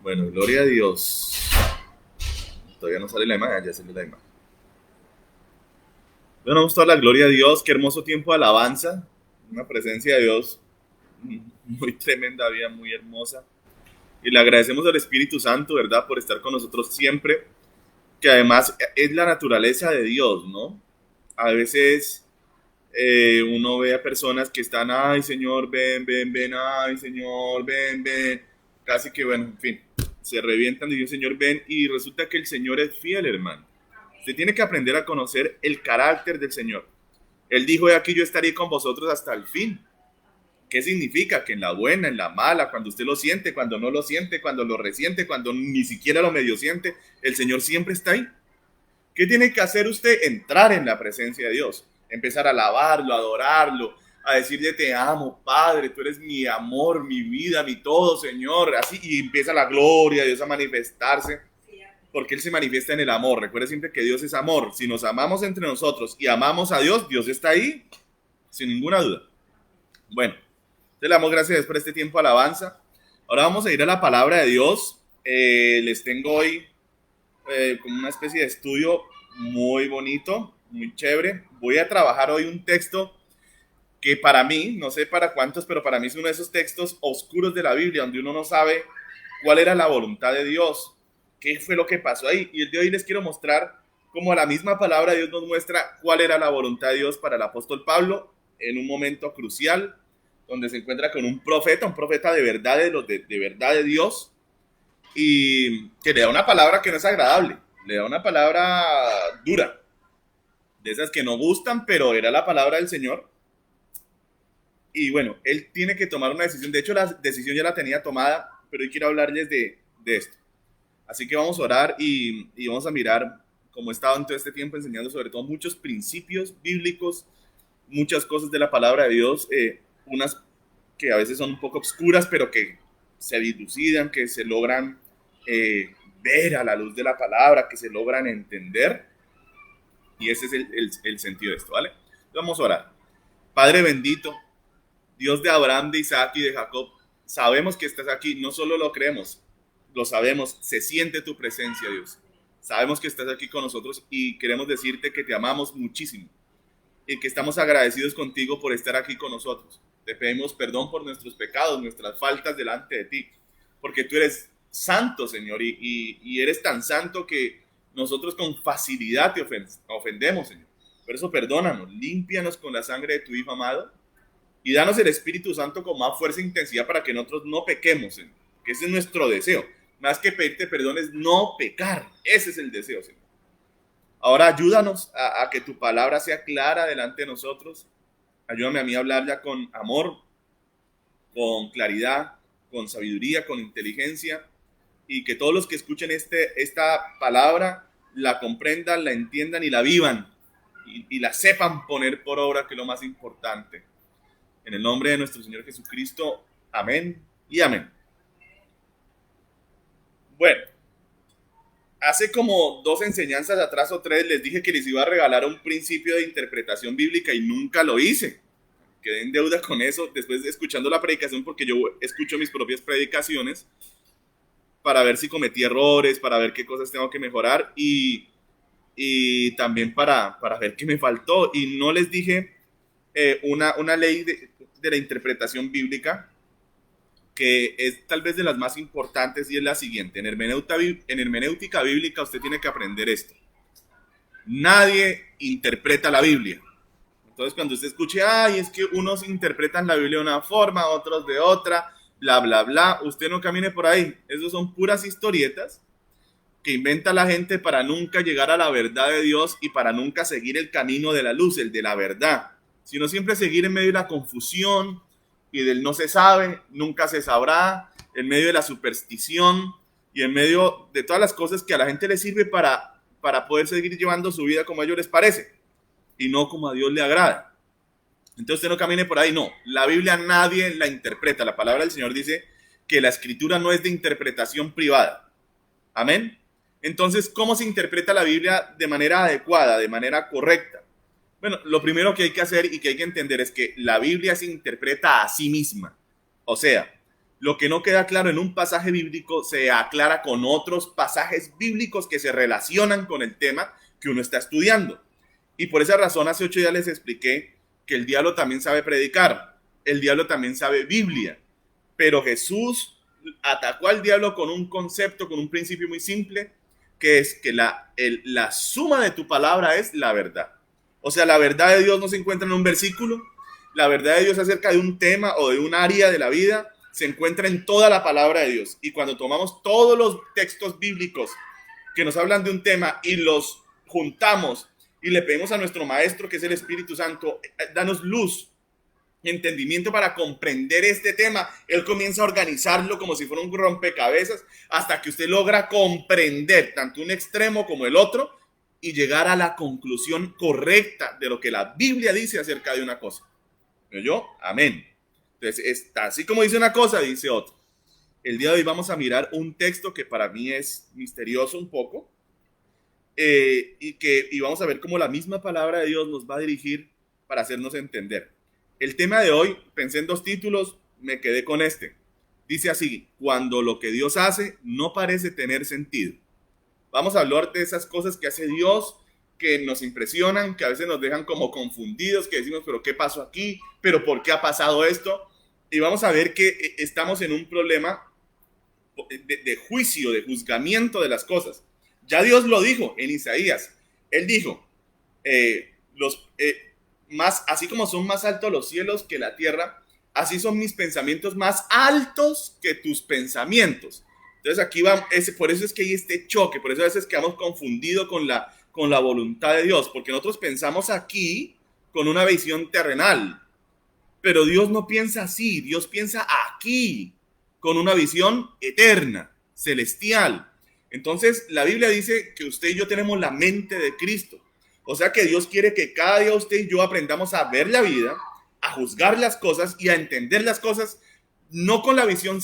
Bueno, gloria a Dios. Todavía no sale la imagen, ya sale la imagen. Bueno, vamos a dar la gloria a Dios. Qué hermoso tiempo de alabanza. Una presencia de Dios muy tremenda, vida muy hermosa. Y le agradecemos al Espíritu Santo, ¿verdad?, por estar con nosotros siempre. Que además es la naturaleza de Dios, ¿no? A veces uno ve a personas que están, ay Señor, ven, ven, ven, ay Señor, ven, ven. Casi que, bueno, en fin, se revientan y dicen, Señor, ven. Y resulta que el Señor es fiel, hermano. Usted tiene que aprender a conocer el carácter del Señor. Él dijo, aquí yo estaré con vosotros hasta el fin. ¿Qué significa? Que en la buena, en la mala, cuando usted lo siente, cuando no lo siente, cuando lo resiente, cuando ni siquiera lo medio siente, el Señor siempre está ahí. ¿Qué tiene que hacer usted? Entrar en la presencia de Dios, empezar a alabarlo, a adorarlo, a decirle te amo, Padre, tú eres mi amor, mi vida, mi todo, Señor. Así, y empieza la gloria de Dios a manifestarse, porque Él se manifiesta en el amor. Recuerde siempre que Dios es amor. Si nos amamos entre nosotros y amamos a Dios, Dios está ahí, sin ninguna duda. Bueno, te damos gracias por este tiempo de alabanza. Ahora vamos a ir a la palabra de Dios. Les tengo hoy como una especie de estudio muy bonito, muy chévere. Voy a trabajar hoy un texto que para mí, no sé para cuántos, pero para mí es uno de esos textos oscuros de la Biblia, donde uno no sabe cuál era la voluntad de Dios, qué fue lo que pasó ahí. Y el de hoy les quiero mostrar cómo la misma palabra de Dios nos muestra cuál era la voluntad de Dios para el apóstol Pablo en un momento crucial, donde se encuentra con un profeta de verdad de verdad de Dios, y que le da una palabra que no es agradable, le da una palabra dura, de esas que no gustan, pero era la palabra del Señor. Y bueno, él tiene que tomar una decisión. De hecho, la decisión ya la tenía tomada, pero hoy quiero hablarles de esto. Así que vamos a orar y vamos a mirar cómo he estado en todo este tiempo enseñando sobre todo muchos principios bíblicos, muchas cosas de la palabra de Dios, unas que a veces son un poco obscuras, pero que se dilucidan, que se logran ver a la luz de la palabra, que se logran entender. Y ese es el sentido de esto, ¿vale? Entonces vamos a orar. Padre bendito, Dios de Abraham, de Isaac y de Jacob, sabemos que estás aquí, no solo lo creemos, lo sabemos, se siente tu presencia, Dios. Sabemos que estás aquí con nosotros y queremos decirte que te amamos muchísimo y que estamos agradecidos contigo por estar aquí con nosotros. Te pedimos perdón por nuestros pecados, nuestras faltas delante de ti, porque tú eres santo, Señor, y eres tan santo que nosotros con facilidad te ofendemos, Señor. Por eso perdónanos, límpianos con la sangre de tu Hijo amado y danos el Espíritu Santo con más fuerza e intensidad para que nosotros no pequemos, Señor. Que ese es nuestro deseo. Más que pedirte perdón es no pecar. Ese es el deseo, Señor. Ahora ayúdanos a que tu palabra sea clara delante de nosotros. Ayúdame a mí a hablarla con amor, con claridad, con sabiduría, con inteligencia, y que todos los que escuchen esta palabra la comprendan, la entiendan y la vivan, y la sepan poner por obra, que es lo más importante. En el nombre de nuestro Señor Jesucristo, amén y amén. Bueno, hace como 2 enseñanzas atrás o 3 les dije que les iba a regalar un principio de interpretación bíblica y nunca lo hice. Quedé en deuda con eso después de escuchando la predicación, porque yo escucho mis propias predicaciones para ver si cometí errores, para ver qué cosas tengo que mejorar y también para ver qué me faltó. Y no les dije una ley de la interpretación bíblica que es tal vez de las más importantes, y es la siguiente. En hermenéutica bíblica usted tiene que aprender esto. Nadie interpreta la Biblia. Entonces cuando usted escuche, ay, es que unos interpretan la Biblia de una forma, otros de otra, bla, bla, bla, usted no camine por ahí. Esos son puras historietas que inventa la gente para nunca llegar a la verdad de Dios y para nunca seguir el camino de la luz, el de la verdad, sino siempre seguir en medio de la confusión y del no se sabe, nunca se sabrá, en medio de la superstición y en medio de todas las cosas que a la gente le sirve para poder seguir llevando su vida como a ellos les parece y no como a Dios le agrada. Entonces usted no camine por ahí, no. La Biblia nadie la interpreta. La palabra del Señor dice que la escritura no es de interpretación privada. Amén. Entonces, ¿cómo se interpreta la Biblia de manera adecuada, de manera correcta? Bueno, lo primero que hay que hacer y que hay que entender es que la Biblia se interpreta a sí misma. O sea, Lo que no queda claro en un pasaje bíblico se aclara con otros pasajes bíblicos que se relacionan con el tema que uno está estudiando. Y por esa razón hace 8 días les expliqué que el diablo también sabe predicar, el diablo también sabe Biblia, pero Jesús atacó al diablo con un concepto, con un principio muy simple, que es que la suma de tu palabra es la verdad. O sea, la verdad de Dios no se encuentra en un versículo, la verdad de Dios acerca de un tema o de un área de la vida se encuentra en toda la palabra de Dios. Y cuando tomamos todos los textos bíblicos que nos hablan de un tema y los juntamos y le pedimos a nuestro maestro, que es el Espíritu Santo, danos luz, entendimiento para comprender este tema, él comienza a organizarlo como si fuera un rompecabezas hasta que usted logra comprender tanto un extremo como el otro y llegar a la conclusión correcta de lo que la Biblia dice acerca de una cosa. ¿Yo? Amén. Entonces, está así como dice una cosa, dice otra. El día de hoy vamos a mirar un texto que para mí es misterioso un poco, y vamos a ver cómo la misma palabra de Dios nos va a dirigir para hacernos entender. El tema de hoy, pensé en 2 títulos, me quedé con este. Dice así: cuando lo que Dios hace no parece tener sentido. Vamos a hablar de esas cosas que hace Dios, que nos impresionan, que a veces nos dejan como confundidos, que decimos, pero ¿qué pasó aquí? ¿Pero por qué ha pasado esto? Y vamos a ver que estamos en un problema de juicio, de juzgamiento de las cosas. Ya Dios lo dijo en Isaías. Él dijo, así como son más altos los cielos que la tierra, así son mis pensamientos más altos que tus pensamientos. Entonces aquí va, por eso es que hay este choque, por eso a veces quedamos confundidos con la voluntad de Dios, porque nosotros pensamos aquí con una visión terrenal, pero Dios no piensa así, Dios piensa aquí, con una visión eterna, celestial. Entonces la Biblia dice que usted y yo tenemos la mente de Cristo. O sea que Dios quiere que cada día usted y yo aprendamos a ver la vida, a juzgar las cosas y a entender las cosas, no con la visión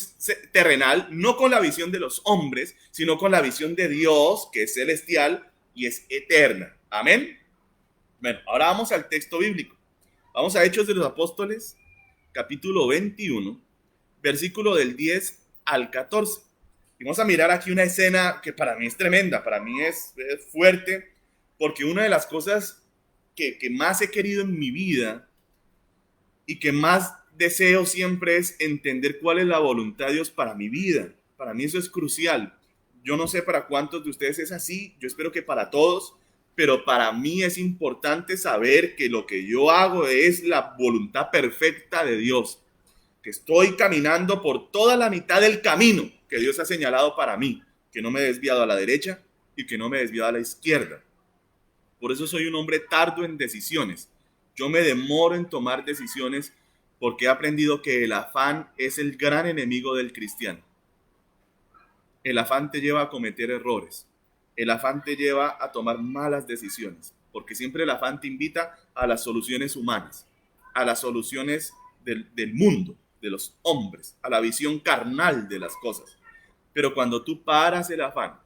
terrenal, no con la visión de los hombres, sino con la visión de Dios, que es celestial y es eterna. Amén. Bueno, ahora vamos al texto bíblico. Vamos a Hechos de los Apóstoles, capítulo 21, versículo del 10 al 14. Y vamos a mirar aquí una escena que para mí es tremenda, para mí es fuerte, porque una de las cosas que más he querido en mi vida y que más deseo siempre es entender cuál es la voluntad de Dios para mi vida. Para mí eso es crucial. Yo no sé para cuántos de ustedes es así, yo espero que para todos, pero para mí es importante saber que lo que yo hago es la voluntad perfecta de Dios, que estoy caminando por toda la mitad del camino que Dios ha señalado para mí, que no me he desviado a la derecha y que no me he desviado a la izquierda. Por eso soy un hombre tardo en decisiones. Yo me demoro en tomar decisiones porque he aprendido que el afán es el gran enemigo del cristiano. El afán te lleva a cometer errores. El afán te lleva a tomar malas decisiones, porque siempre el afán te invita a las soluciones humanas, a las soluciones del mundo, de los hombres, a la visión carnal de las cosas. Pero cuando tú paras el afán,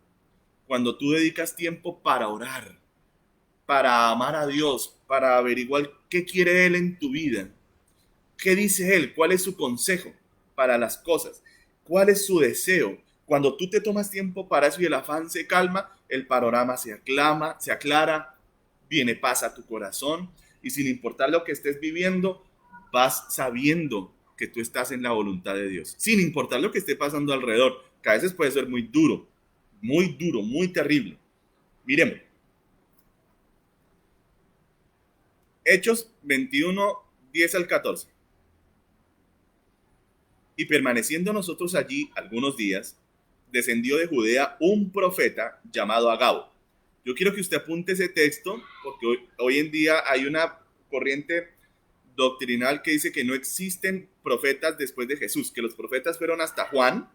cuando tú dedicas tiempo para orar, para amar a Dios, para averiguar qué quiere Él en tu vida, qué dice Él, cuál es su consejo para las cosas, cuál es su deseo. Cuando tú te tomas tiempo para eso y el afán se calma, el panorama se aclara, viene paz a tu corazón y sin importar lo que estés viviendo, vas sabiendo que tú estás en la voluntad de Dios, sin importar lo que esté pasando alrededor, que a veces puede ser muy duro, muy terrible. Miremos. Hechos 21, 10 al 14. Y permaneciendo nosotros allí algunos días, descendió de Judea un profeta llamado Agabo. Yo quiero que usted apunte ese texto, porque hoy en día hay una corriente doctrinal que dice que no existen profetas después de Jesús, que los profetas fueron hasta Juan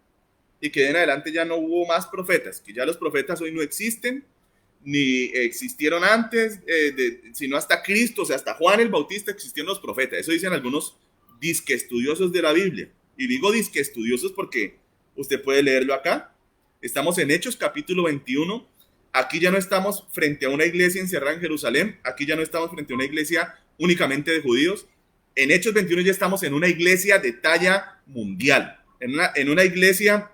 y que de en adelante ya no hubo más profetas, que ya los profetas hoy no existen, ni existieron antes, sino hasta Cristo, o sea, hasta Juan el Bautista existieron los profetas. Eso dicen algunos disque estudiosos de la Biblia. Y digo disque estudiosos porque usted puede leerlo acá. Estamos en Hechos capítulo 21. Aquí ya no estamos frente a una iglesia encerrada en Jerusalén. Aquí ya no estamos frente a una iglesia únicamente de judíos. En Hechos 21 ya estamos en una iglesia de talla mundial. en una iglesia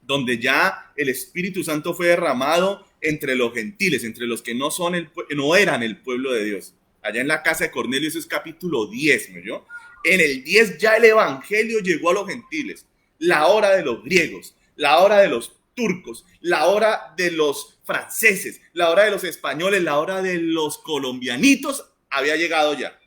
donde ya el Espíritu Santo fue derramado entre los gentiles, entre los que no eran el pueblo de Dios. Allá en la casa de Cornelio, eso es capítulo 10, ¿me oyó? En el 10 ya el evangelio llegó a los gentiles. La hora de los griegos, la hora de los turcos, la hora de los franceses, la hora de los españoles, la hora de los colombianitos había llegado ya.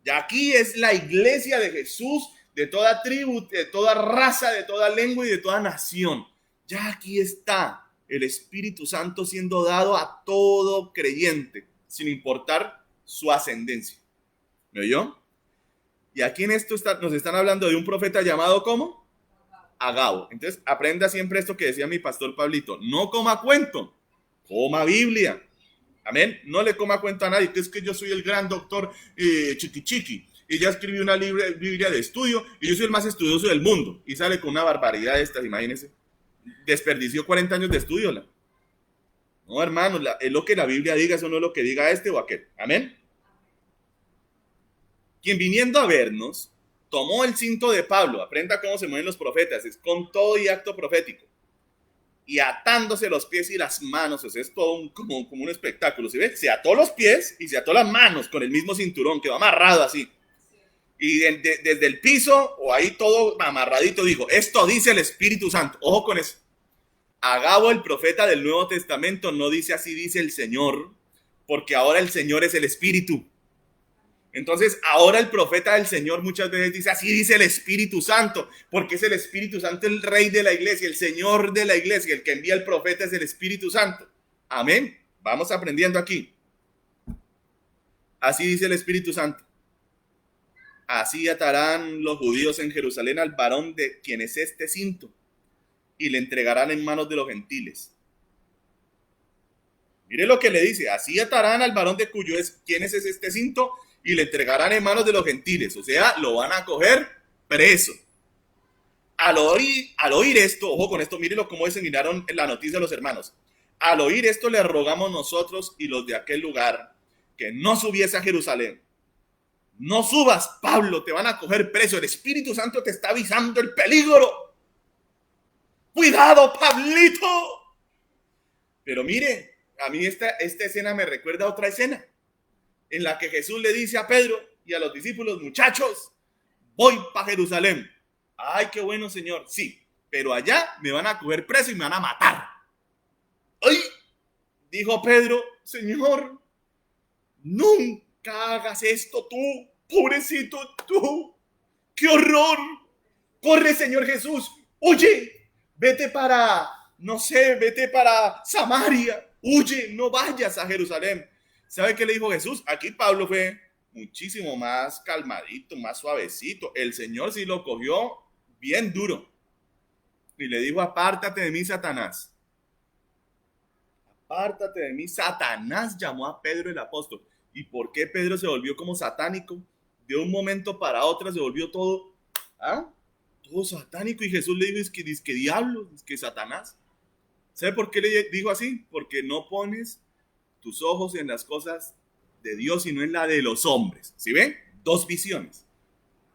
Ya aquí es la iglesia de Jesús, de toda tribu, de toda raza, de toda lengua y de toda nación. Ya aquí está el Espíritu Santo siendo dado a todo creyente, sin importar su ascendencia. ¿Me oyó? Y aquí en esto nos están hablando de un profeta llamado ¿cómo? Agabo. Entonces aprenda siempre esto que decía mi pastor Pablito: no coma cuento, coma Biblia. Amén. No le coma cuento a nadie que es que yo soy el gran doctor chiqui chiqui y ya escribí una Biblia de estudio y yo soy el más estudioso del mundo, y sale con una barbaridad de estas. Imagínense, desperdició 40 años de estudio. No, hermano, es lo que la Biblia diga, eso no es lo que diga este o aquel. Amén. Quien viniendo a vernos tomó el cinto de Pablo. Aprenda cómo se mueven los profetas, es con todo y acto profético, y atándose los pies y las manos. O sea, es todo como un espectáculo, ¿sí ve? Se ató los pies y se ató las manos con el mismo cinturón, quedó amarrado así, y desde el piso o ahí todo amarradito dijo: esto dice el Espíritu Santo. Ojo con eso. Agabo, el profeta del Nuevo Testamento, no dice así dice el Señor, porque ahora el Señor es el Espíritu. Entonces ahora el profeta del Señor muchas veces dice así dice el Espíritu Santo, porque es el Espíritu Santo el rey de la iglesia, el Señor de la iglesia. El que envía el profeta es el Espíritu Santo. Amén. Vamos aprendiendo aquí. Así dice el Espíritu Santo: así atarán los judíos en Jerusalén al varón de quien es este cinto, y le entregarán en manos de los gentiles. Mire lo que le dice: así atarán al varón de cuyo es quien es este cinto, y le entregarán en manos de los gentiles. O sea, lo van a coger preso. Al oír esto, ojo con esto, mírelo cómo se miraron en la noticia de los hermanos. Al oír esto, le rogamos nosotros y los de aquel lugar que no subiese a Jerusalén. No subas, Pablo, te van a coger preso. El Espíritu Santo te está avisando el peligro. Cuidado, Pablito. Pero mire, a mí esta escena me recuerda a otra escena en la que Jesús le dice a Pedro y a los discípulos: muchachos, voy para Jerusalén. Ay, qué bueno, Señor. Sí, pero allá me van a coger preso y me van a matar. ¡Ay! Dijo Pedro: Señor, nunca hagas esto tú, pobrecito tú. ¡Qué horror! Corre, Señor Jesús, huye, vete para, no sé, vete para Samaria, huye, no vayas a Jerusalén. ¿Sabe qué le dijo Jesús? Aquí Pablo fue muchísimo más calmadito, más suavecito. El Señor sí lo cogió bien duro y le dijo: apártate de mí, Satanás. Apártate de mí, Satanás, llamó a Pedro el apóstol. ¿Y por qué Pedro se volvió como satánico? De un momento para otro se volvió todo, todo satánico, y Jesús le dijo: es que diablo, es que Satanás. ¿Sabe por qué le dijo así? Porque no pones tus ojos en las cosas de Dios, sino en la de los hombres. ¿Sí ven? Dos visiones: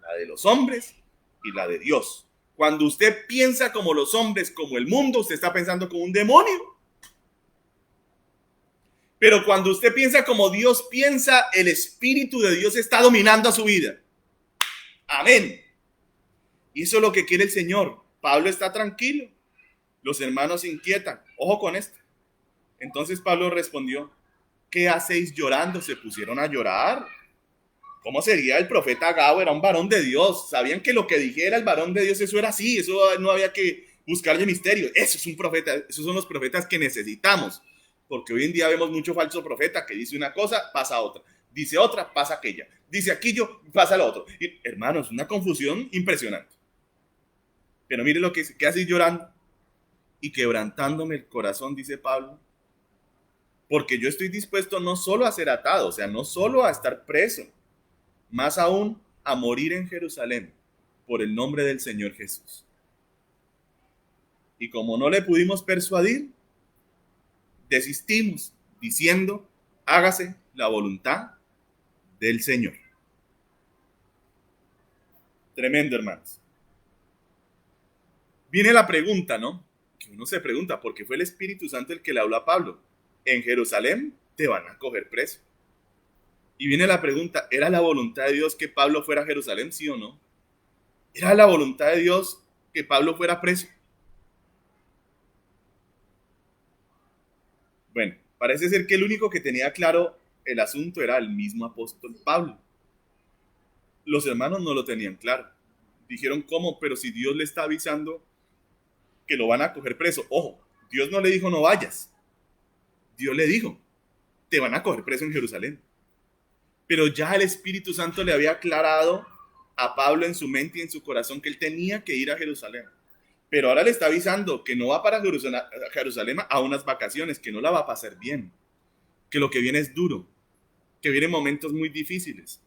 la de los hombres y la de Dios. Cuando usted piensa como los hombres, como el mundo, usted está pensando como un demonio. Pero cuando usted piensa como Dios piensa, el Espíritu de Dios está dominando a su vida. Amén. Y eso es lo que quiere el Señor. Pablo está tranquilo, los hermanos se inquietan. Ojo con esto. Entonces Pablo respondió: ¿qué hacéis llorando? Se pusieron a llorar. ¿Cómo sería? El profeta Agabo era un varón de Dios. Sabían que lo que dijera el varón de Dios, eso era así. Eso no había que buscarle misterio. Eso es un profeta. Esos son los profetas que necesitamos. Porque hoy en día vemos mucho falso profeta que dice una cosa, pasa otra. Dice otra, pasa aquella. Dice aquello, pasa lo otro. Y, hermanos, una confusión impresionante. Pero mire lo que hace llorando y quebrantándome el corazón, dice Pablo, porque yo estoy dispuesto no solo a ser atado, o sea, no solo a estar preso, más aún a morir en Jerusalén por el nombre del Señor Jesús. Y como no le pudimos persuadir, desistimos diciendo: hágase la voluntad del Señor. Tremendo, hermanos. Viene la pregunta, ¿no? Que uno se pregunta, ¿por qué fue el Espíritu Santo el que le habló a Pablo? En Jerusalén te van a coger preso. Y viene la pregunta, ¿era la voluntad de Dios que Pablo fuera a Jerusalén, sí o no? ¿Era la voluntad de Dios que Pablo fuera preso? Bueno, parece ser que el único que tenía claro el asunto era el mismo apóstol Pablo. Los hermanos no lo tenían claro. Dijeron, ¿cómo? Pero si Dios le está avisando que lo van a coger preso. Ojo, Dios no le dijo no vayas. Dios le dijo, te van a coger preso en Jerusalén. Pero ya el Espíritu Santo le había aclarado a Pablo en su mente y en su corazón que él tenía que ir a Jerusalén. Pero ahora le está avisando que no va para Jerusalén a unas vacaciones, que no la va a pasar bien, que lo que viene es duro, que vienen momentos muy difíciles.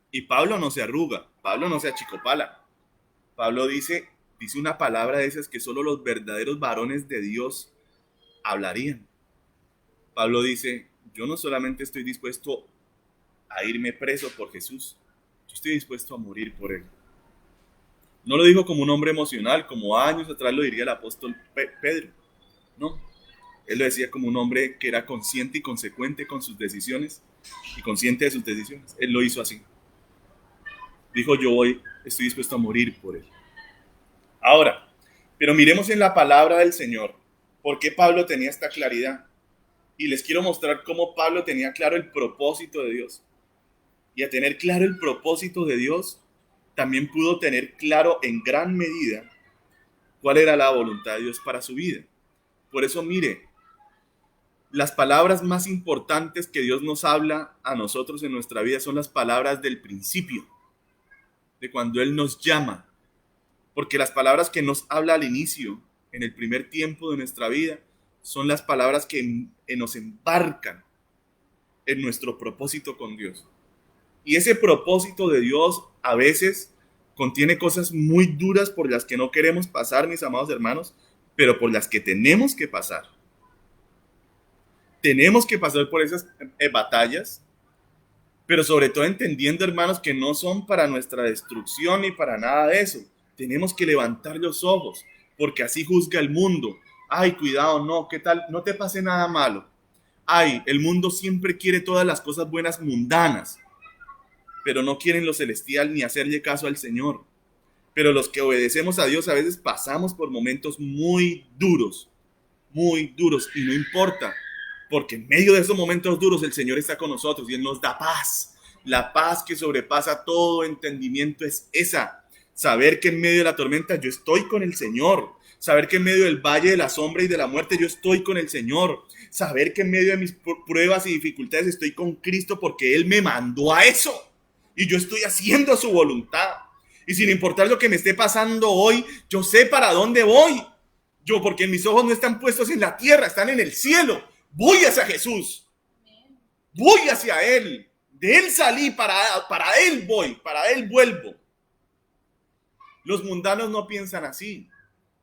Y Pablo no se arruga, Pablo no se achicopala. Pablo dice una palabra de esas que solo los verdaderos varones de Dios hablarían. Pablo dice, yo no solamente estoy dispuesto a irme preso por Jesús, yo estoy dispuesto a morir por él. No lo dijo como un hombre emocional, como años atrás lo diría el apóstol Pedro. No, él lo decía como un hombre que era consciente y consecuente con sus decisiones y consciente de sus decisiones. Él lo hizo así. Dijo, estoy dispuesto a morir por él. Ahora, pero miremos en la palabra del Señor, ¿por qué Pablo tenía esta claridad? Y les quiero mostrar cómo Pablo tenía claro el propósito de Dios. Y a tener claro el propósito de Dios, también pudo tener claro en gran medida cuál era la voluntad de Dios para su vida. Por eso, mire, las palabras más importantes que Dios nos habla a nosotros en nuestra vida son las palabras del principio, de cuando Él nos llama. Porque las palabras que nos habla al inicio, en el primer tiempo de nuestra vida, son las palabras que nos embarcan en nuestro propósito con Dios. Y ese propósito de Dios a veces contiene cosas muy duras por las que no queremos pasar, mis amados hermanos, pero por las que tenemos que pasar. Tenemos que pasar por esas batallas, pero sobre todo entendiendo, hermanos, que no son para nuestra destrucción ni para nada de eso. Tenemos que levantar los ojos, porque así juzga el mundo. Ay, cuidado, no, ¿qué tal? No te pase nada malo. Ay, el mundo siempre quiere todas las cosas buenas mundanas, pero no quieren lo celestial ni hacerle caso al Señor. Pero los que obedecemos a Dios a veces pasamos por momentos muy duros, y no importa, porque en medio de esos momentos duros el Señor está con nosotros y Él nos da paz. La paz que sobrepasa todo entendimiento es esa. Saber que en medio de la tormenta yo estoy con el Señor. Saber que en medio del valle de la sombra y de la muerte yo estoy con el Señor. Saber que en medio de mis pruebas y dificultades estoy con Cristo porque Él me mandó a eso. Y yo estoy haciendo su voluntad. Y sin importar lo que me esté pasando hoy, yo sé para dónde voy. Porque mis ojos no están puestos en la tierra, están en el cielo. Voy hacia Jesús. Voy hacia Él. De Él salí, para Él voy, para Él vuelvo. Los mundanos no piensan así.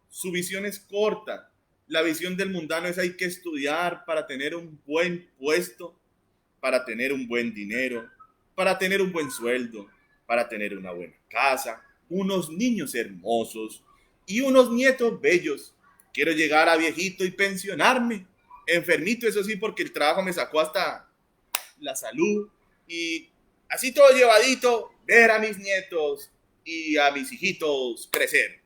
Su visión es corta. La visión del mundano es hay que estudiar para tener un buen puesto, para tener un buen dinero, para tener un buen sueldo, para tener una buena casa, unos niños hermosos y unos nietos bellos. Quiero llegar a viejito y pensionarme. Enfermito, eso sí, porque el trabajo me sacó hasta la salud. Y así todo llevadito, ver a mis nietos y a mis hijitos crecer.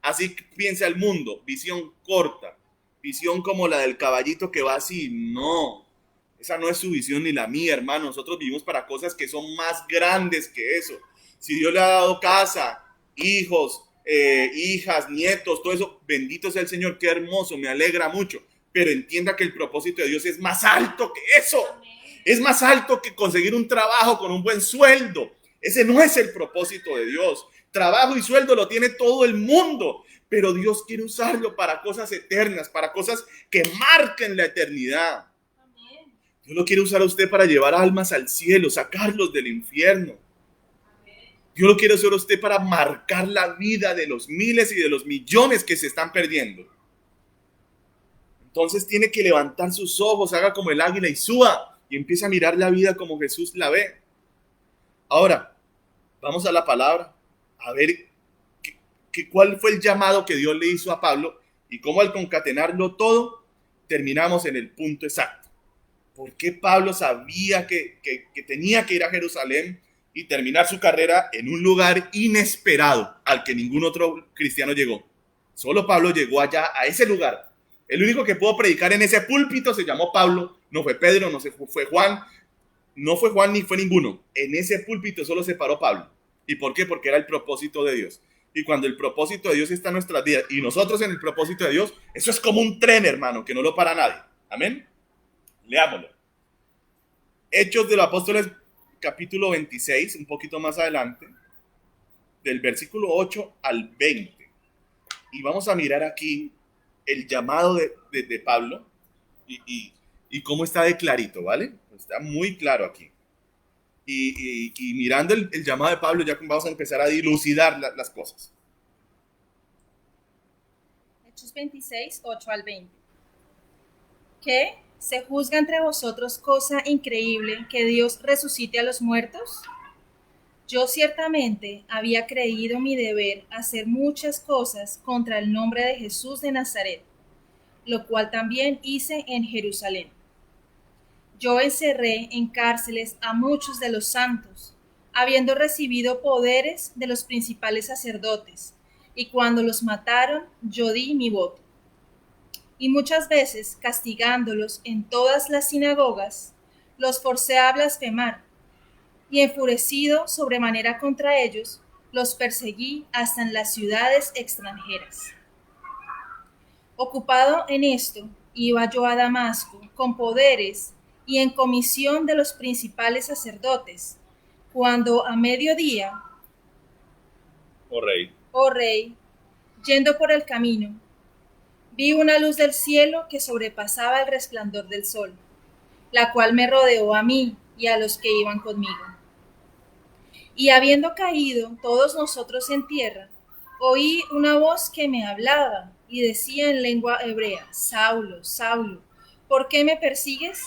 Así piensa el mundo, visión corta, visión como la del caballito que va así. No, esa no es su visión ni la mía, hermano. Nosotros vivimos para cosas que son más grandes que eso. Si Dios le ha dado casa, hijos, hijas, nietos, todo eso, bendito sea el Señor, qué hermoso, me alegra mucho. Pero entienda que el propósito de Dios es más alto que eso. Es más alto que conseguir un trabajo con un buen sueldo. Ese no es el propósito de Dios. Trabajo y sueldo lo tiene todo el mundo, pero Dios quiere usarlo para cosas eternas, para cosas que marquen la eternidad. Dios lo quiere usar a usted para llevar almas al cielo, sacarlos del infierno. Dios lo quiere usar a usted para marcar la vida de los miles y de los millones que se están perdiendo. Entonces tiene que levantar sus ojos, haga como el águila y suba y empieza a mirar la vida como Jesús la ve. Ahora, vamos a la palabra, a ver cuál fue el llamado que Dios le hizo a Pablo y cómo al concatenarlo todo terminamos en el punto exacto. ¿Por qué Pablo sabía que tenía que ir a Jerusalén y terminar su carrera en un lugar inesperado al que ningún otro cristiano llegó? Solo Pablo llegó allá, a ese lugar. El único que pudo predicar en ese púlpito se llamó Pablo, no fue Pedro, no fue Juan, no fue Juan ni fue ninguno. En ese púlpito solo se paró Pablo. ¿Y por qué? Porque era el propósito de Dios. Y cuando el propósito de Dios está en nuestras vidas y nosotros en el propósito de Dios, eso es como un tren, hermano, que no lo para nadie. Amén. Leámoslo. Hechos de los Apóstoles, capítulo 26, un poquito más adelante, del versículo 8 al 20. Y vamos a mirar aquí el llamado de Pablo y cómo está de clarito, ¿vale? Está muy claro aquí. Y mirando el llamado de Pablo, ya vamos a empezar a dilucidar las cosas. Hechos 26, 8 al 20. ¿Qué? ¿Se juzga entre vosotros cosa increíble que Dios resucite a los muertos? Yo ciertamente había creído mi deber hacer muchas cosas contra el nombre de Jesús de Nazaret, lo cual también hice en Jerusalén. Yo encerré en cárceles a muchos de los santos, habiendo recibido poderes de los principales sacerdotes, y cuando los mataron, yo di mi voto. Y muchas veces, castigándolos en todas las sinagogas, los forcé a blasfemar, y enfurecido sobremanera contra ellos, los perseguí hasta en las ciudades extranjeras. Ocupado en esto, iba yo a Damasco con poderes y en comisión de los principales sacerdotes, cuando a mediodía, oh rey, yendo por el camino, vi una luz del cielo que sobrepasaba el resplandor del sol, la cual me rodeó a mí y a los que iban conmigo. Y habiendo caído todos nosotros en tierra, oí una voz que me hablaba y decía en lengua hebrea: Saulo, Saulo, ¿por qué me persigues?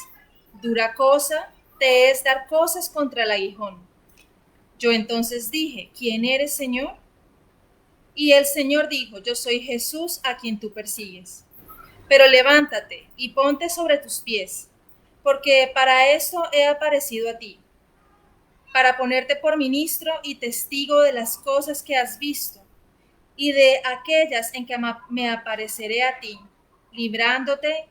Dura cosa te es dar cosas contra el aguijón. Yo entonces dije: ¿Quién eres, Señor? Y el Señor dijo: Yo soy Jesús a quien tú persigues. Pero levántate y ponte sobre tus pies, porque para esto he aparecido a ti, para ponerte por ministro y testigo de las cosas que has visto y de aquellas en que me apareceré a ti, librándote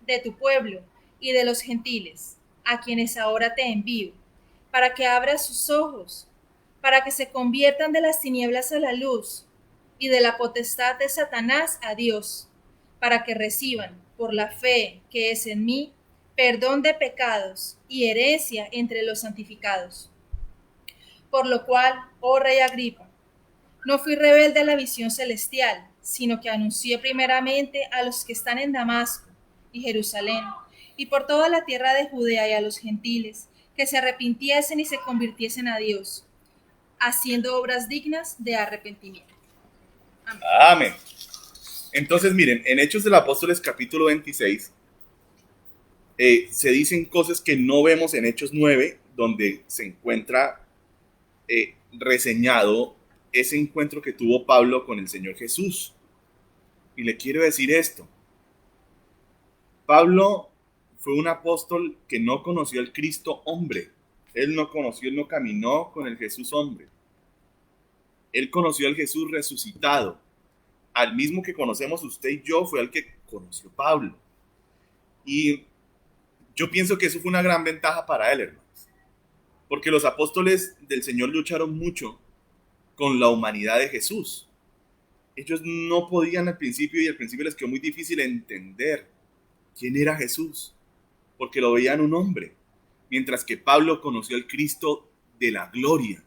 de tu pueblo y de los gentiles, a quienes ahora te envío, para que abras sus ojos, para que se conviertan de las tinieblas a la luz y de la potestad de Satanás a Dios, para que reciban, por la fe que es en mí, perdón de pecados y herencia entre los santificados. Por lo cual, oh rey Agripa, no fui rebelde a la visión celestial, sino que anuncié primeramente a los que están en Damasco y Jerusalén, y por toda la tierra de Judea y a los gentiles, que se arrepintiesen y se convirtiesen a Dios, haciendo obras dignas de arrepentimiento. Amén. Amén. Entonces, miren, en Hechos de los Apóstoles, capítulo 26, se dicen cosas que no vemos en Hechos 9, donde se encuentra reseñado ese encuentro que tuvo Pablo con el Señor Jesús. Y le quiero decir esto. Pablo fue un apóstol que no conoció al Cristo hombre. Él no caminó con el Jesús hombre. Él conoció al Jesús resucitado. Al mismo que conocemos usted y yo, fue al que conoció Pablo. Y yo pienso que eso fue una gran ventaja para él, hermanos. Porque los apóstoles del Señor lucharon mucho con la humanidad de Jesús. Ellos no podían al principio, y al principio les quedó muy difícil entender quién era Jesús, porque lo veían un hombre. Mientras que Pablo conoció al Cristo de la gloria,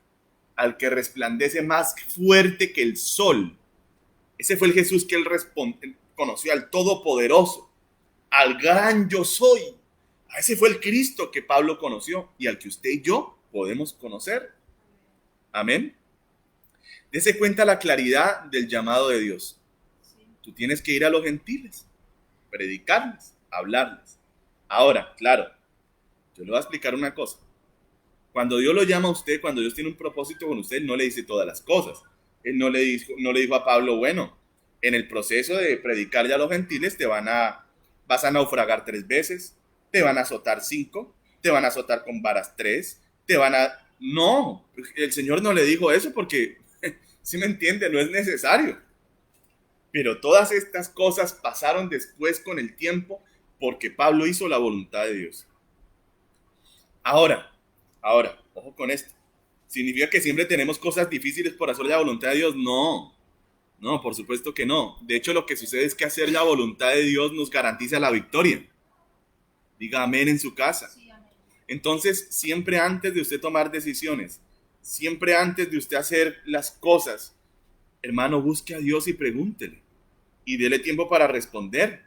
al que resplandece más fuerte que el sol. Ese fue el Jesús que él conoció, al Todopoderoso, al gran yo soy. Ese fue el Cristo que Pablo conoció y al que usted y yo podemos conocer. Amén. Dese cuenta la claridad del llamado de Dios. Tú tienes que ir a los gentiles, predicarles, hablarles. Ahora, claro, yo le voy a explicar una cosa. Cuando Dios lo llama a usted, cuando Dios tiene un propósito con usted, no le dice todas las cosas. Él no le dijo a Pablo, bueno, en el proceso de predicarle a los gentiles vas a naufragar 3 veces, te van a azotar 5, te van a azotar con varas 3, te van a... No, el Señor no le dijo eso porque, si me entiende, no es necesario. Pero todas estas cosas pasaron después con el tiempo porque Pablo hizo la voluntad de Dios. Ahora, ojo con esto. ¿Significa que siempre tenemos cosas difíciles por hacer la voluntad de Dios? No, no, por supuesto que no. De hecho, lo que sucede es que hacer la voluntad de Dios nos garantiza la victoria. Diga amén en su casa. Sí, amén. Entonces, siempre antes de usted tomar decisiones, siempre antes de usted hacer las cosas, hermano, busque a Dios y pregúntele. Y dele tiempo para responder.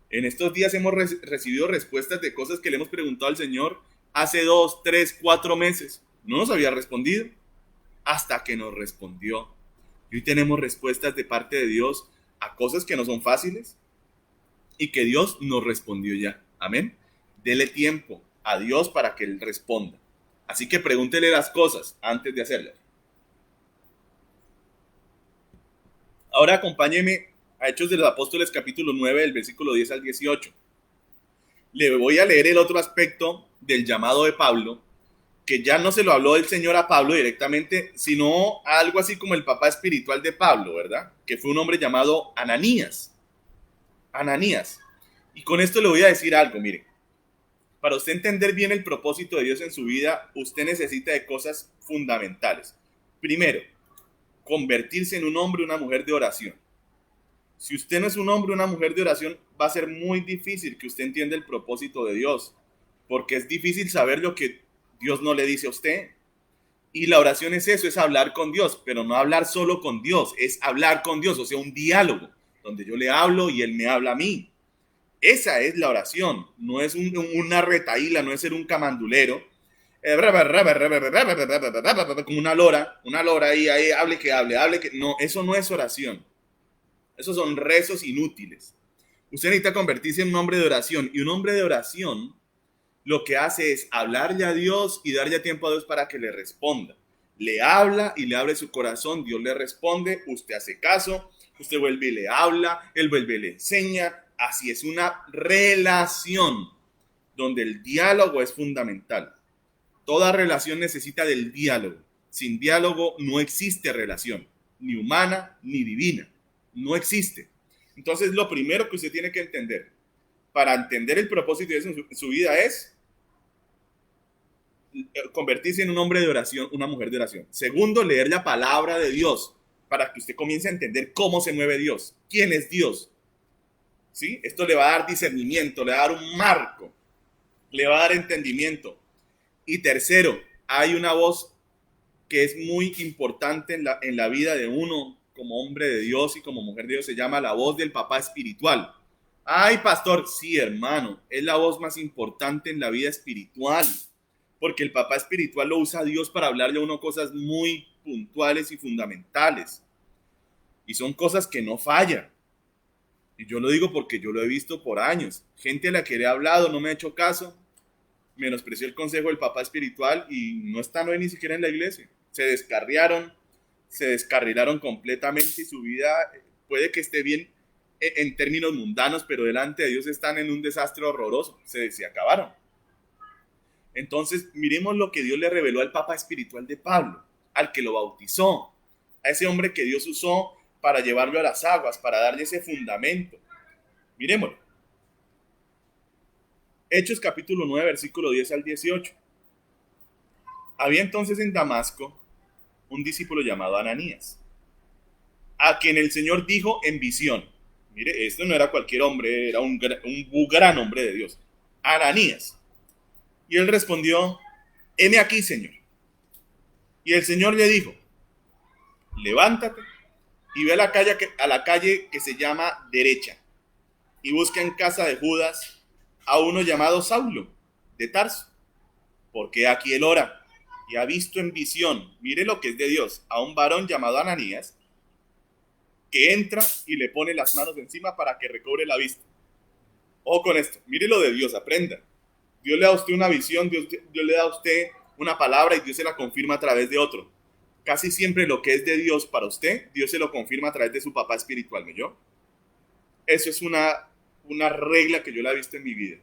En estos días hemos recibido respuestas de cosas que le hemos preguntado al Señor hace 2, 3, 4 meses. No nos había respondido hasta que nos respondió. Y hoy tenemos respuestas de parte de Dios a cosas que no son fáciles y que Dios nos respondió ya. Amén. Dele tiempo a Dios para que Él responda. Así que pregúntele las cosas antes de hacerlas. Ahora acompáñeme a Hechos de los Apóstoles capítulo 9, del versículo 10 al 18. Le voy a leer el otro aspecto del llamado de Pablo, que ya no se lo habló el Señor a Pablo directamente, sino a algo así como el papá espiritual de Pablo, ¿verdad? Que fue un hombre llamado Ananías. Ananías. Y con esto le voy a decir algo, mire. Para usted entender bien el propósito de Dios en su vida, usted necesita de cosas fundamentales. Primero, convertirse en un hombre o una mujer de oración. Si usted no es un hombre o una mujer de oración, va a ser muy difícil que usted entienda el propósito de Dios, porque es difícil saber lo que Dios no le dice a usted. Y la oración es eso, es hablar con Dios, pero no hablar solo con Dios, es hablar con Dios, o sea, un diálogo, donde yo le hablo y Él me habla a mí. Esa es la oración, no es una retaíla, no es ser un camandulero, como una lora ahí, hable que hable que... No, eso no es oración. Esos son rezos inútiles. Usted necesita convertirse en un hombre de oración, y un hombre de oración lo que hace es hablarle a Dios y darle tiempo a Dios para que le responda. Le habla y le abre su corazón, Dios le responde, usted hace caso, usted vuelve y le habla, Él vuelve y le enseña. Así es una relación donde el diálogo es fundamental. Toda relación necesita del diálogo. Sin diálogo no existe relación, ni humana ni divina. No existe. Entonces, lo primero que usted tiene que entender para entender el propósito de Dios en su vida es convertirse en un hombre de oración, una mujer de oración. Segundo, leer la palabra de Dios para que usted comience a entender cómo se mueve Dios, quién es Dios. ¿Sí? Esto le va a dar discernimiento, le va a dar un marco, le va a dar entendimiento. Y tercero, hay una voz que es muy importante en la vida de uno como hombre de Dios y como mujer de Dios, se llama la voz del papá espiritual. Ay, pastor, sí, hermano, es la voz más importante en la vida espiritual, porque el papá espiritual lo usa a Dios para hablarle a uno cosas muy puntuales y fundamentales, y son cosas que no fallan. Y yo lo digo porque yo lo he visto por años. Gente a la que le he hablado no me ha hecho caso, menospreció el consejo del papá espiritual y no están hoy ni siquiera en la iglesia. Se descarrilaron completamente y su vida puede que esté bien en términos mundanos, pero delante de Dios están en un desastre horroroso. Se acabaron. Entonces, miremos lo que Dios le reveló al papá espiritual de Pablo, al que lo bautizó, a ese hombre que Dios usó para llevarlo a las aguas, para darle ese fundamento. Miremoslo. Hechos capítulo 9, versículo 10 al 18. Había entonces en Damasco un discípulo llamado Ananías, a quien el Señor dijo en visión. Mire, esto no era cualquier hombre, era un gran hombre de Dios. Ananías. Y él respondió, heme aquí, Señor. Y el Señor le dijo, levántate y ve a la calle que se llama Derecha, y busca en casa de Judas a uno llamado Saulo, de Tarso, porque aquí él ora, y ha visto en visión, mire lo que es de Dios, a un varón llamado Ananías, que entra y le pone las manos encima para que recobre la vista. Ojo con esto, mire lo de Dios, aprenda. Dios le da a usted una visión, Dios le da a usted una palabra y Dios se la confirma a través de otro. casi siempre lo que es de Dios para usted, Dios se lo confirma a través de su papá espiritual, ¿me yo? Eso es una regla que yo la he visto en mi vida.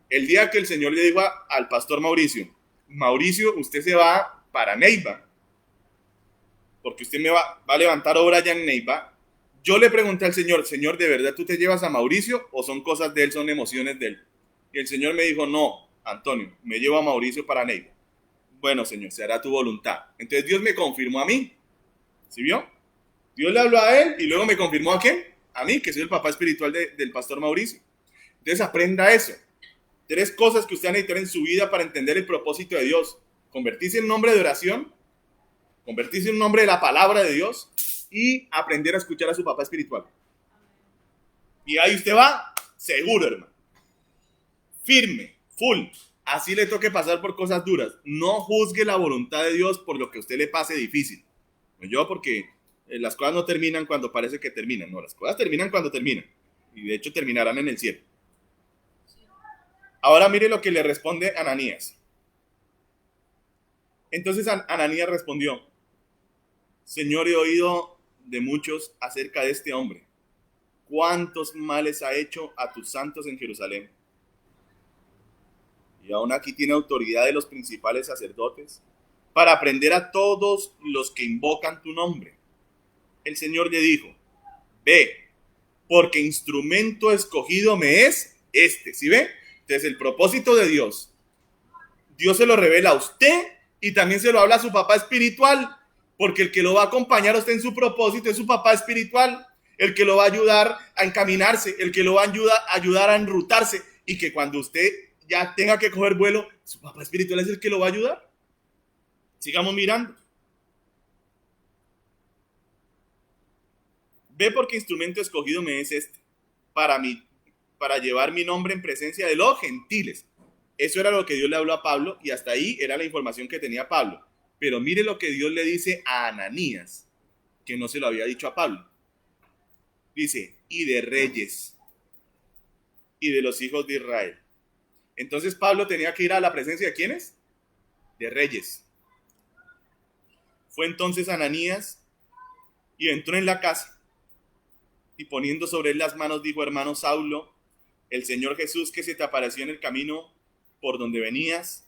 El día que el Señor le dijo al pastor Mauricio, Mauricio, usted se va para Neiva, porque usted me va a levantar obra allá en Neiva. Yo le pregunté al Señor, Señor, ¿de verdad tú te llevas a Mauricio o son cosas de él, son emociones de él? Y el Señor me dijo, no, Antonio, me llevo a Mauricio para Neiva. Bueno, Señor, se hará tu voluntad. Entonces Dios me confirmó a mí. ¿Sí vio? Dios le habló a él y luego me confirmó a quién? A mí, que soy el papá espiritual del pastor Mauricio. Entonces aprenda eso. 3 cosas que usted necesita en su vida para entender el propósito de Dios. Convertirse en nombre de oración, convertirse en un nombre de la palabra de Dios y aprender a escuchar a su papá espiritual. Y ahí usted va, seguro, hermano. Firme, full. Así le toque pasar por cosas duras. No juzgue la voluntad de Dios por lo que a usted le pase difícil. No yo, porque las cosas no terminan cuando parece que terminan. No, las cosas terminan cuando terminan. Y de hecho terminarán en el cielo. Ahora mire lo que le responde Ananías. Entonces Ananías respondió, Señor, he oído de muchos acerca de este hombre. ¿Cuántos males ha hecho a tus santos en Jerusalén? Y aún aquí tiene autoridad de los principales sacerdotes para prender a todos los que invocan tu nombre. El Señor le dijo, ve, porque instrumento escogido me es este. ¿Sí ve? Entonces el propósito de Dios, Dios se lo revela a usted y también se lo habla a su papá espiritual, porque el que lo va a acompañar a usted en su propósito es su papá espiritual, el que lo va a ayudar a encaminarse, el que lo va a ayudar a enrutarse, y que cuando usted ya tenga que coger vuelo, su papá espiritual es el que lo va a ayudar. Sigamos mirando. Ve, porque instrumento escogido me es este, para llevar mi nombre en presencia de los gentiles. Eso era lo que Dios le habló a Pablo y hasta ahí era la información que tenía Pablo. Pero mire lo que Dios le dice a Ananías, que no se lo había dicho a Pablo. Dice, y de reyes y de los hijos de Israel. Entonces Pablo tenía que ir a la presencia de ¿quiénes? De reyes. Fue entonces Ananías y entró en la casa y poniendo sobre él las manos dijo, hermano Saulo, el Señor Jesús que se te apareció en el camino por donde venías,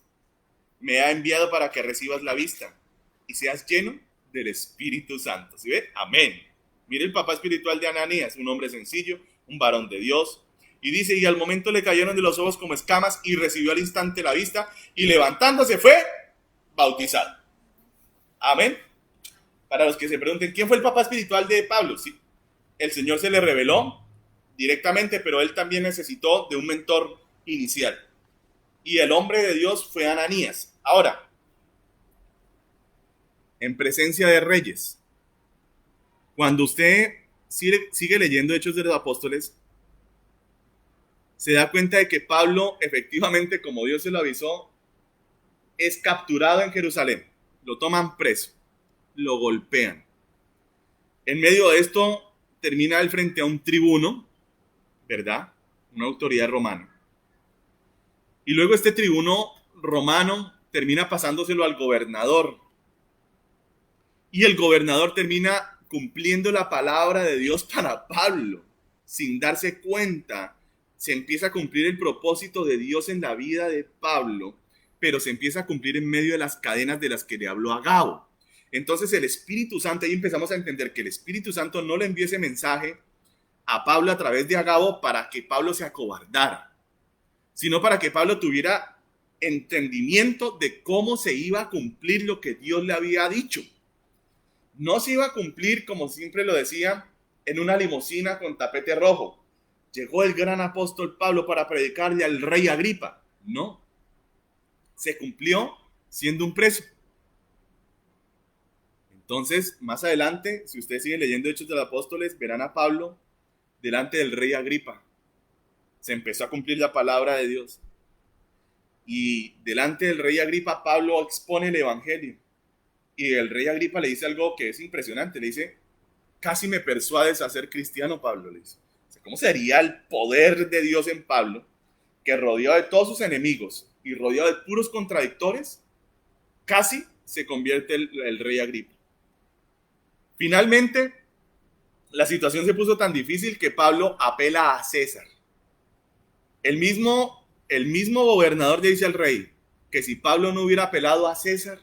me ha enviado para que recibas la vista y seas lleno del Espíritu Santo. ¿Sí ve? Amén. Mire el papá espiritual de Ananías, un hombre sencillo, un varón de Dios. Y dice, y al momento le cayeron de los ojos como escamas y recibió al instante la vista y levantándose fue bautizado. Amén. Para los que se pregunten, ¿quién fue el papá espiritual de Pablo? Sí, el Señor se le reveló directamente, pero él también necesitó de un mentor inicial. Y el hombre de Dios fue Ananías. Ahora, en presencia de reyes, cuando usted sigue leyendo Hechos de los Apóstoles, se da cuenta de que Pablo, efectivamente, como Dios se lo avisó, es capturado en Jerusalén. Lo toman preso, lo golpean. En medio de esto, termina él frente a un tribuno, ¿verdad? Una autoridad romana. Y luego este tribuno romano termina pasándoselo al gobernador. Y el gobernador termina cumpliendo la palabra de Dios para Pablo. Sin darse cuenta, se empieza a cumplir el propósito de Dios en la vida de Pablo, pero se empieza a cumplir en medio de las cadenas de las que le habló Agabo. Entonces el Espíritu Santo, ahí empezamos a entender que el Espíritu Santo no le envió ese mensaje a Pablo a través de Agabo para que Pablo se acobardara, sino para que Pablo tuviera entendimiento de cómo se iba a cumplir lo que Dios le había dicho. No se iba a cumplir, como siempre lo decía, en una limusina con tapete rojo. Llegó el gran apóstol Pablo para predicarle al rey Agripa. No. Se cumplió siendo un preso. Entonces, más adelante, si ustedes siguen leyendo Hechos de los Apóstoles, verán a Pablo delante del rey Agripa. Se empezó a cumplir la palabra de Dios. Y delante del rey Agripa, Pablo expone el evangelio. Y el rey Agripa le dice algo que es impresionante. Le dice, casi me persuades a ser cristiano, Pablo. Le dice, ¿cómo sería el poder de Dios en Pablo, que rodeado de todos sus enemigos y rodeado de puros contradictores, casi se convierte el rey Agripa? Finalmente, la situación se puso tan difícil que Pablo apela a César. El mismo gobernador le dice al rey que si Pablo no hubiera apelado a César,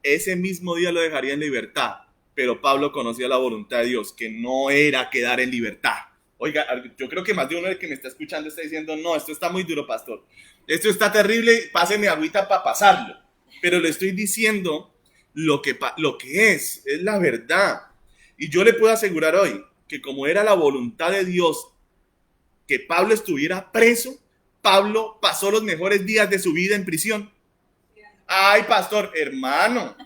ese mismo día lo dejaría en libertad. Pero Pablo conocía la voluntad de Dios, que no era quedar en libertad. Oiga, yo creo que más de uno que me está escuchando está diciendo, no, esto está muy duro, pastor. Esto está terrible, páseme agüita para pasarlo. Pero le estoy diciendo lo que es la verdad. Y yo le puedo asegurar hoy que como era la voluntad de Dios que Pablo estuviera preso, Pablo pasó los mejores días de su vida en prisión. Ay, pastor, hermano,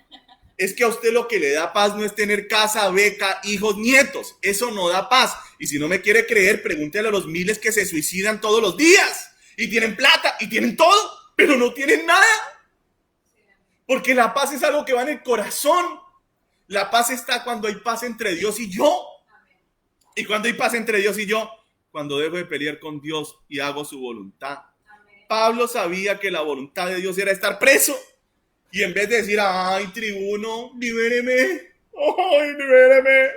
es que a usted lo que le da paz no es tener casa, beca, hijos, nietos. Eso no da paz. Y si no me quiere creer, pregúntele a los miles que se suicidan todos los días. Y tienen plata, y tienen todo, pero no tienen nada. Porque la paz es algo que va en el corazón. La paz está cuando hay paz entre Dios y yo. Y cuando hay paz entre Dios y yo, cuando dejo de pelear con Dios y hago su voluntad. Pablo sabía que la voluntad de Dios era estar preso. Y en vez de decir, ay, tribuno, libéreme, ay, libéreme,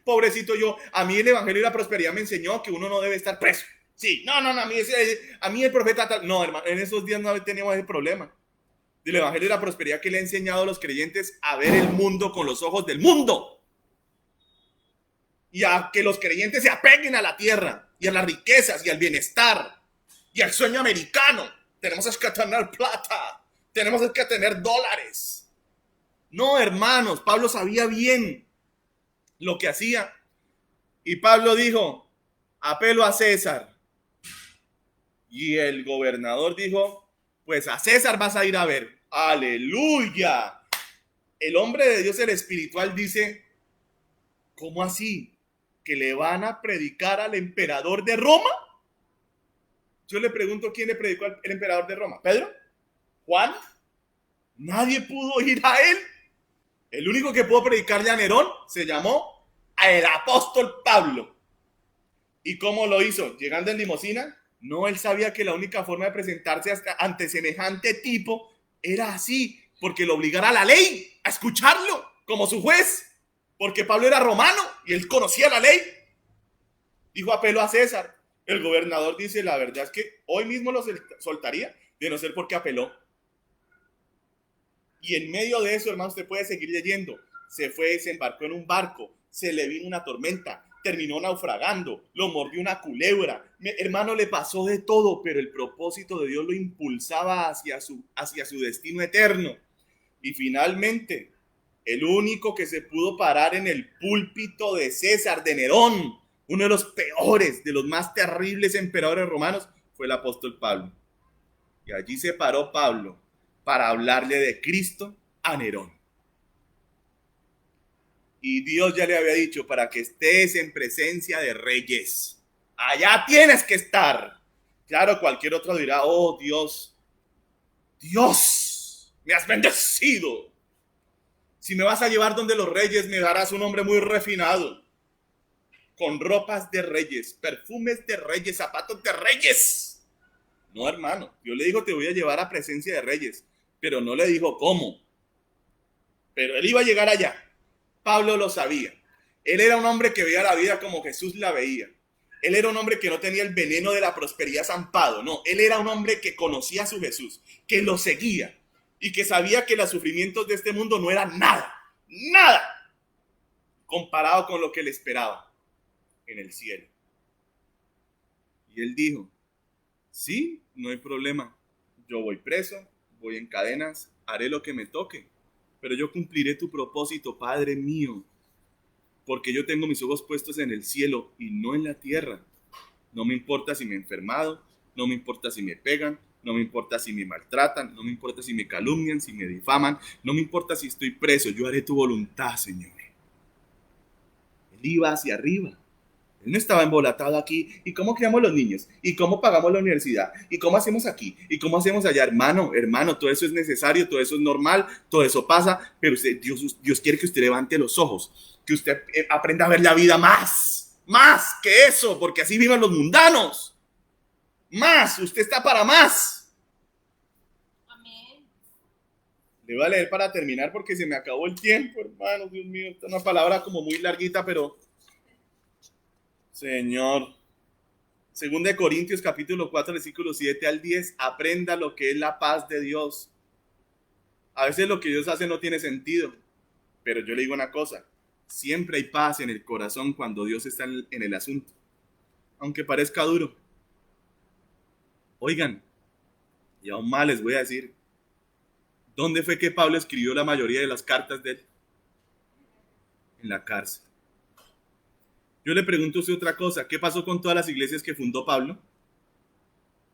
pobrecito yo, a mí el evangelio de la prosperidad me enseñó que uno no debe estar preso. Sí, no, a mí el profeta, no, hermano, en esos días no teníamos ese problema. Del evangelio de la prosperidad que le ha enseñado a los creyentes a ver el mundo con los ojos del mundo. Y a que los creyentes se apeguen a la tierra, y a las riquezas, y al bienestar, y al sueño americano. Tenemos que tener plata. Tenemos que tener dólares. No, hermanos, Pablo sabía bien lo que hacía. Y Pablo dijo, apelo a César. Y el gobernador dijo, pues a César vas a ir a ver. ¡Aleluya! El hombre de Dios, el espiritual, dice, ¿cómo así? ¿Que le van a predicar al emperador de Roma? Yo le pregunto, ¿quién le predicó al emperador de Roma? ¿Pedro? ¿Juan? Nadie pudo ir a él. El único que pudo predicarle a Nerón se llamó el apóstol Pablo. ¿Y cómo lo hizo? ¿Llegando en limusina? No, él sabía que la única forma de presentarse ante semejante tipo era así, porque lo obligara la ley a escucharlo como su juez, porque Pablo era romano y él conocía la ley. Dijo, apelo a César. El gobernador dice, la verdad es que hoy mismo lo soltaría, de no ser porque apeló. Y en medio de eso, hermano, usted puede seguir leyendo. Se embarcó en un barco, se le vino una tormenta, terminó naufragando, lo mordió una culebra. Hermano, le pasó de todo, pero el propósito de Dios lo impulsaba hacia su destino eterno. Y finalmente, el único que se pudo parar en el púlpito de César, de Nerón, uno de los peores, de los más terribles emperadores romanos, fue el apóstol Pablo. Y allí se paró Pablo para hablarle de Cristo a Nerón. Y Dios ya le había dicho, para que estés en presencia de reyes, allá tienes que estar. Claro, cualquier otro dirá, oh Dios, me has bendecido. Si me vas a llevar donde los reyes, me darás un hombre muy refinado, con ropas de reyes, perfumes de reyes, zapatos de reyes. No, hermano, Dios le dijo, te voy a llevar a presencia de reyes, pero no le dijo cómo. Pero él iba a llegar allá. Pablo lo sabía. Él era un hombre que veía la vida como Jesús la veía. Él era un hombre que no tenía el veneno de la prosperidad zampado. No, él era un hombre que conocía a su Jesús, que lo seguía y que sabía que los sufrimientos de este mundo no eran nada, comparado con lo que le esperaba en el cielo. Y él dijo, sí, no hay problema. Yo voy preso, voy en cadenas, haré lo que me toque, pero yo cumpliré tu propósito, Padre mío, porque yo tengo mis ojos puestos en el cielo y no en la tierra. No me importa si me he enfermado, no me importa si me pegan, no me importa si me maltratan, no me importa si me calumnian, si me difaman, no me importa si estoy preso, yo haré tu voluntad, Señor. Él iba hacia arriba. Él no estaba embolatado aquí. ¿Y cómo criamos los niños? ¿Y cómo pagamos la universidad? ¿Y cómo hacemos aquí? ¿Y cómo hacemos allá? Hermano, todo eso es necesario, todo eso es normal, todo eso pasa, pero Dios quiere que usted levante los ojos, que usted aprenda a ver la vida más que eso, porque así viven los mundanos. Más, usted está para más. Amén. Le voy a leer para terminar porque se me acabó el tiempo, hermano. Dios mío, esta es una palabra como muy larguita, pero Señor. 2 Corintios capítulo 4, versículo 7 al 10. Aprenda lo que es la paz de Dios. A veces lo que Dios hace no tiene sentido, pero yo le digo una cosa. Siempre hay paz en el corazón cuando Dios está en el asunto. Aunque parezca duro. Oigan, y aún más les voy a decir, ¿dónde fue que Pablo escribió la mayoría de las cartas de él? En la cárcel. Yo le pregunto a usted otra cosa. ¿Qué pasó con todas las iglesias que fundó Pablo?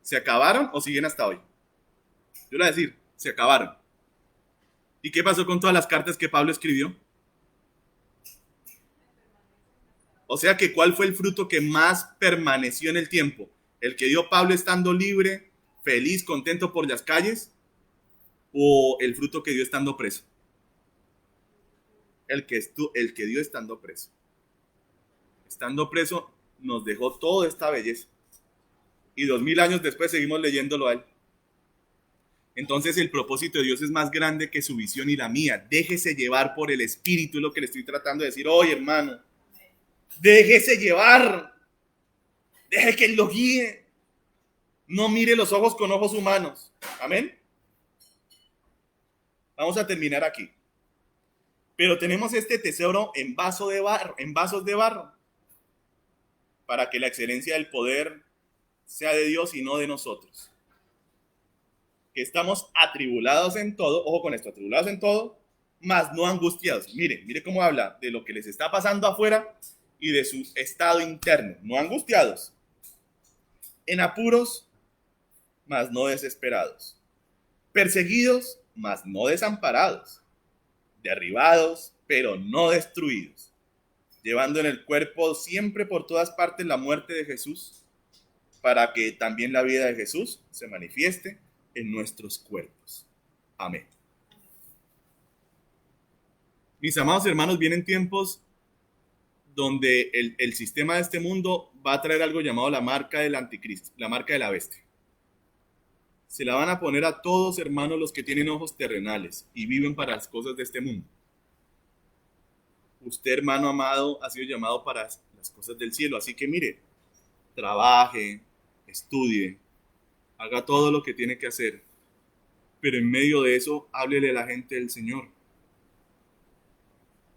¿Se acabaron o siguen hasta hoy? Yo le voy a decir, se acabaron. ¿Y qué pasó con todas las cartas que Pablo escribió? O sea que ¿cuál fue el fruto que más permaneció en el tiempo? ¿El que dio Pablo estando libre, feliz, contento por las calles? ¿O el fruto que dio estando preso? El que dio estando preso. Estando preso nos dejó toda esta belleza. Y 2000 años después seguimos leyéndolo a él. Entonces el propósito de Dios es más grande que su visión y la mía. Déjese llevar por el Espíritu, es lo que le estoy tratando de decir hoy, hermano. Déjese llevar. Deje que Él lo guíe. No mire los ojos con ojos humanos. Amén. Vamos a terminar aquí. Pero tenemos este tesoro en vasos de barro, para que la excelencia del poder sea de Dios y no de nosotros. Que estamos atribulados en todo, ojo con esto, atribulados en todo, mas no angustiados. Mire cómo habla de lo que les está pasando afuera y de su estado interno. No angustiados. En apuros, mas no desesperados. Perseguidos, mas no desamparados. Derribados, pero no destruidos. Llevando en el cuerpo siempre por todas partes la muerte de Jesús, para que también la vida de Jesús se manifieste en nuestros cuerpos. Amén. Mis amados hermanos, vienen tiempos donde el sistema de este mundo va a traer algo llamado la marca del anticristo, la marca de la bestia. Se la van a poner a todos, hermanos, los que tienen ojos terrenales y viven para las cosas de este mundo. Usted, hermano amado, ha sido llamado para las cosas del cielo, así que mire, trabaje, estudie, haga todo lo que tiene que hacer, pero en medio de eso, háblele a la gente del Señor.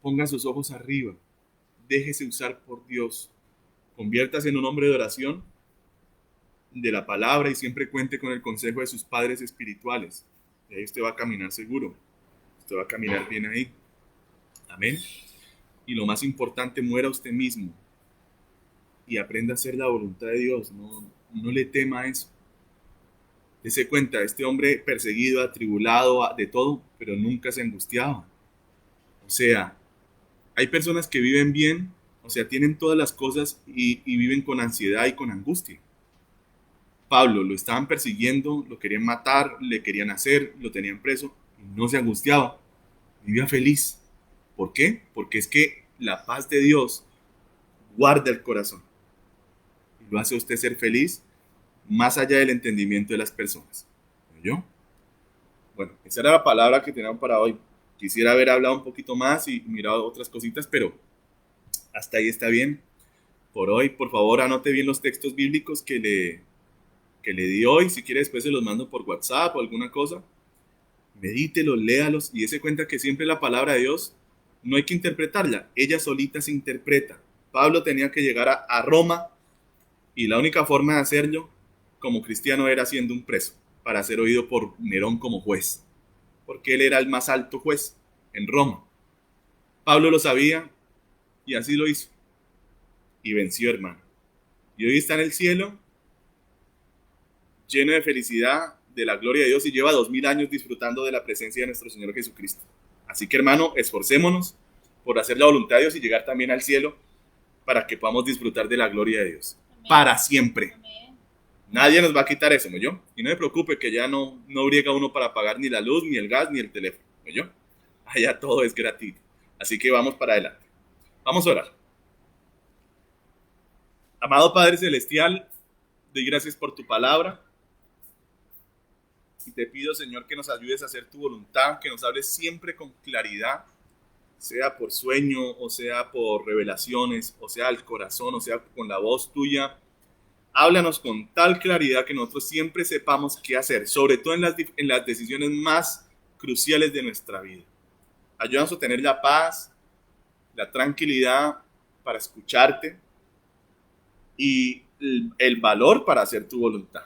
Ponga sus ojos arriba, déjese usar por Dios, conviértase en un hombre de oración, de la palabra, y siempre cuente con el consejo de sus padres espirituales. Y ahí usted va a caminar seguro, usted va a caminar bien ahí. Amén. Y lo más importante, muera usted mismo y aprenda a hacer la voluntad de Dios. No le tema a eso. Dese cuenta, este hombre perseguido, atribulado, de todo, pero nunca se angustiaba. O sea, hay personas que viven bien, o sea, tienen todas las cosas y viven con ansiedad y con angustia. Pablo lo estaban persiguiendo, lo querían matar, le querían hacer, lo tenían preso, y no se angustiaba, vivía feliz. ¿Por qué? Porque es que la paz de Dios guarda el corazón y lo hace a usted ser feliz más allá del entendimiento de las personas. ¿Yo? Bueno, esa era la palabra que teníamos para hoy. Quisiera haber hablado un poquito más y mirado otras cositas, pero hasta ahí está bien. Por hoy, por favor, anote bien los textos bíblicos que le di hoy. Si quiere, después se los mando por WhatsApp o alguna cosa. Medítelos, léalos y dése cuenta que siempre la palabra de Dios no hay que interpretarla, ella solita se interpreta. Pablo tenía que llegar a Roma y la única forma de hacerlo como cristiano era siendo un preso, para ser oído por Nerón como juez, porque él era el más alto juez en Roma. Pablo lo sabía y así lo hizo. Y venció, hermano. Y hoy está en el cielo, lleno de felicidad, de la gloria de Dios, y lleva 2000 años disfrutando de la presencia de nuestro Señor Jesucristo. Así que, hermano, esforcémonos por hacer la voluntad de Dios y llegar también al cielo para que podamos disfrutar de la gloria de Dios. Amén. Para siempre. Amén. Nadie nos va a quitar eso, ¿no yo? Y no me preocupe que ya no briega uno para pagar ni la luz, ni el gas, ni el teléfono, ¿no yo? Allá todo es gratuito. Así que vamos para adelante. Vamos a orar. Amado Padre Celestial, doy gracias por tu palabra. Y te pido, Señor, que nos ayudes a hacer tu voluntad, que nos hables siempre con claridad, sea por sueño, o sea por revelaciones, o sea al corazón, o sea con la voz tuya. Háblanos con tal claridad que nosotros siempre sepamos qué hacer, sobre todo en las decisiones más cruciales de nuestra vida. Ayúdanos a tener la paz, la tranquilidad para escucharte y el valor para hacer tu voluntad.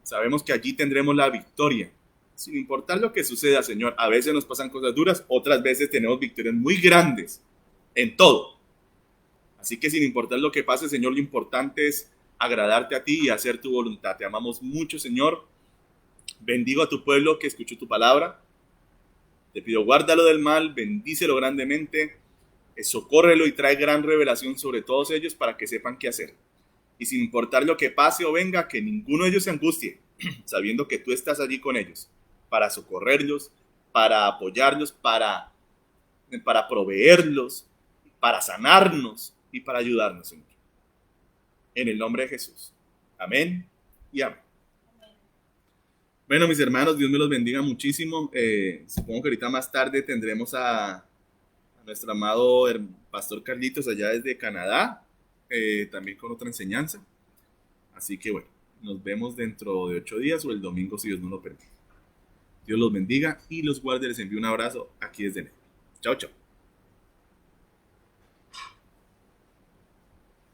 Sabemos que allí tendremos la victoria. Sin importar lo que suceda, Señor, a veces nos pasan cosas duras, otras veces tenemos victorias muy grandes en todo. Así que sin importar lo que pase, Señor, lo importante es agradarte a ti y hacer tu voluntad. Te amamos mucho, Señor. Bendigo a tu pueblo que escuchó tu palabra. Te pido, guárdalo del mal, bendícelo grandemente, socórrelo y trae gran revelación sobre todos ellos para que sepan qué hacer. Y sin importar lo que pase o venga, que ninguno de ellos se angustie, sabiendo que tú estás allí con ellos, para socorrerlos, para apoyarlos, para proveerlos, para sanarnos y para ayudarnos, Señor. En el nombre de Jesús. Amén y amén. Bueno, mis hermanos, Dios me los bendiga muchísimo. Supongo que ahorita más tarde tendremos a nuestro amado pastor Carlitos allá desde Canadá, también con otra enseñanza. Así que bueno, nos vemos dentro de 8 días o el domingo si Dios nos lo permite. Dios los bendiga y los guarde. Les envío un abrazo aquí desde México. Chao, chao.